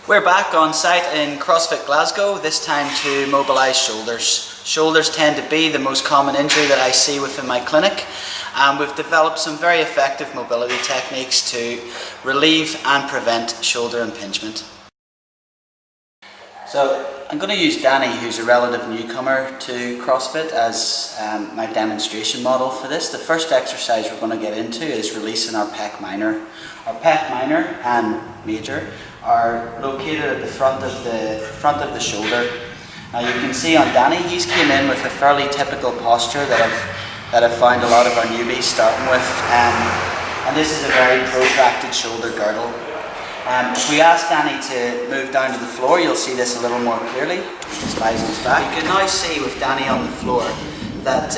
We're back on site in CrossFit Glasgow, this time to mobilise shoulders. Shoulders tend to be the most common injury that I see within my clinic, and we've developed some very effective mobility techniques to relieve and prevent shoulder impingement. So I'm going to use Danny, who's a relative newcomer to CrossFit, as my demonstration model for this. The first exercise we're going to get into is releasing our pec minor. Our pec minor and major are located at the front of the shoulder. Now you can see on Danny, he's came in with a fairly typical posture that I've found a lot of our newbies starting with, and this is a very protracted shoulder girdle. If we ask Danny to move down to the floor, you'll see this a little more clearly. He lies on his back. You can now see with Danny on the floor that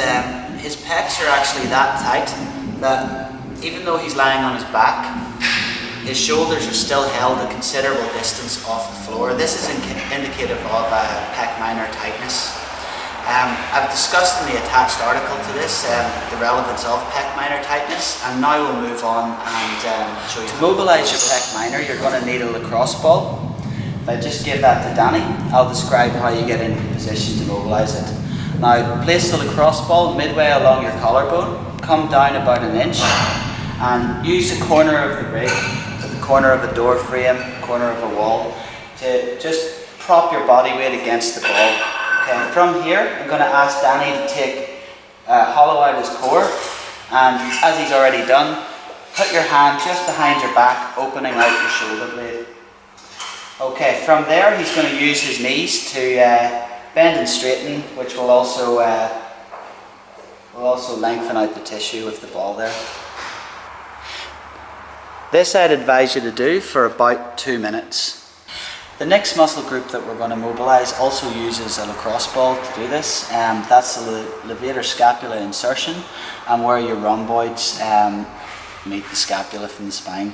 his pecs are actually that tight that even though he's lying on his back, his shoulders are still held a considerable distance off the floor. This is indicative of pec minor tightness. I've discussed in the attached article to this the relevance of pec minor tightness, and now we'll move on and show you. To mobilise your pec minor, you're going to need a lacrosse ball. If I just give that to Danny, I'll describe how you get into position to mobilise it. Now, place the lacrosse ball midway along your collarbone, come down about an inch, and use the corner of the rig, the corner of a door frame, corner of a wall, to just prop your body weight against the ball. Okay, from here, I'm going to ask Danny to hollow out his core, and as he's already done, put your hand just behind your back, opening out your shoulder blade. Okay, from there he's going to use his knees to bend and straighten, which will also lengthen out the tissue with the ball there. This I'd advise you to do for about 2 minutes. The next muscle group that we're going to mobilise also uses a lacrosse ball to do this. That's the levator scapula insertion, and where your rhomboids meet the scapula from the spine.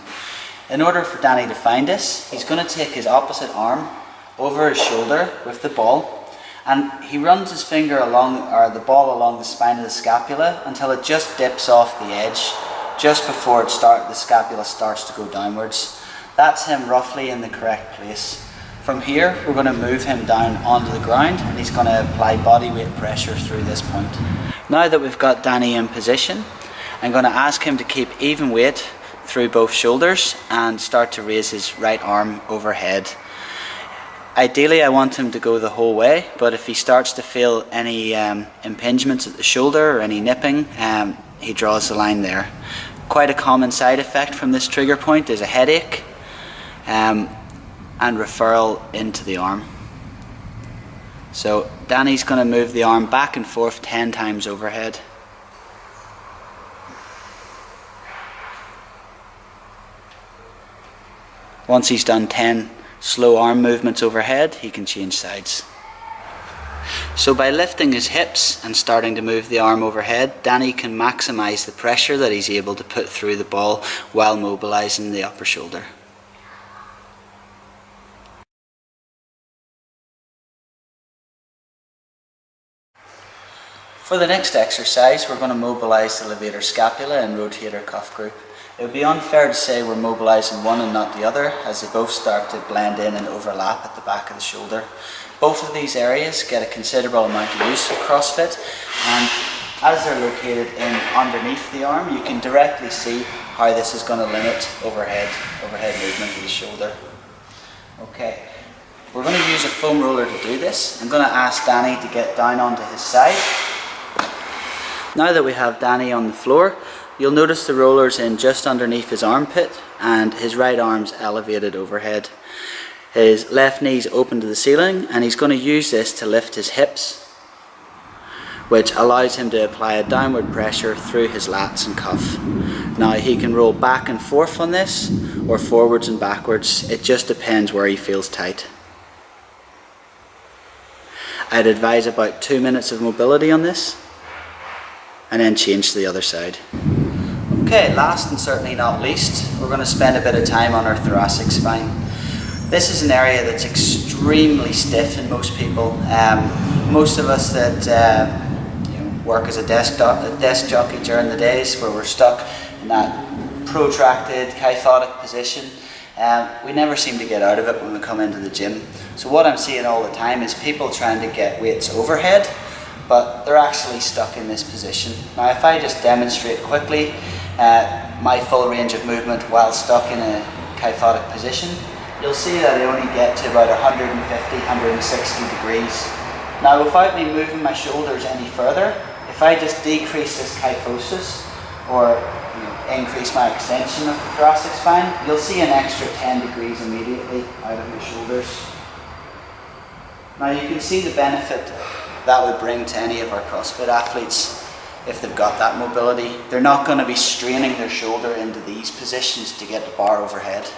In order for Danny to find this, he's going to take his opposite arm over his shoulder with the ball, and he runs his finger the ball along the spine of the scapula until it just dips off the edge, just before the scapula starts to go downwards. That's him roughly in the correct place. From here, we're going to move him down onto the ground, and he's going to apply body weight pressure through this point. Now that we've got Danny in position, I'm going to ask him to keep even weight through both shoulders and start to raise his right arm overhead. Ideally, I want him to go the whole way, but if he starts to feel any impingements at the shoulder or any nipping, he draws the line there. Quite a common side effect from this trigger point is a headache and referral into the arm. So Danny's going to move the arm back and forth 10 times overhead. Once he's done 10 slow arm movements overhead, he can change sides. So by lifting his hips and starting to move the arm overhead, Danny can maximise the pressure that he's able to put through the ball while mobilising the upper shoulder. For the next exercise, we're going to mobilise the levator scapula and rotator cuff group. It would be unfair to say we're mobilising one and not the other, as they both start to blend in and overlap at the back of the shoulder. Both of these areas get a considerable amount of use with CrossFit, and as they're located underneath the arm, you can directly see how this is going to limit overhead movement of the shoulder. Okay, we're going to use a foam roller to do this. I'm going to ask Danny to get down onto his side. Now that we have Danny on the floor, you'll notice the roller's in just underneath his armpit and his right arm's elevated overhead. His left knee's open to the ceiling, and he's going to use this to lift his hips, which allows him to apply a downward pressure through his lats and cuff. Now he can roll back and forth on this, or forwards and backwards. It just depends where he feels tight. I'd advise about 2 minutes of mobility on this, and then change to the other side. Okay, last and certainly not least, we're going to spend a bit of time on our thoracic spine. This is an area that's extremely stiff in most people. Most of us that work as a desk jockey during the days where we're stuck in that protracted kyphotic position, We never seem to get out of it when we come into the gym. So what I'm seeing all the time is people trying to get weights overhead, but they're actually stuck in this position. Now if I just demonstrate quickly my full range of movement while stuck in a kyphotic position, you'll see that I only get to about 150, 160 degrees. Now without me moving my shoulders any further, if I just decrease this kyphosis or increase my extension of the thoracic spine, you'll see an extra 10 degrees immediately out of my shoulders. Now you can see the benefit that would bring to any of our CrossFit athletes if they've got that mobility. They're not going to be straining their shoulder into these positions to get the bar overhead.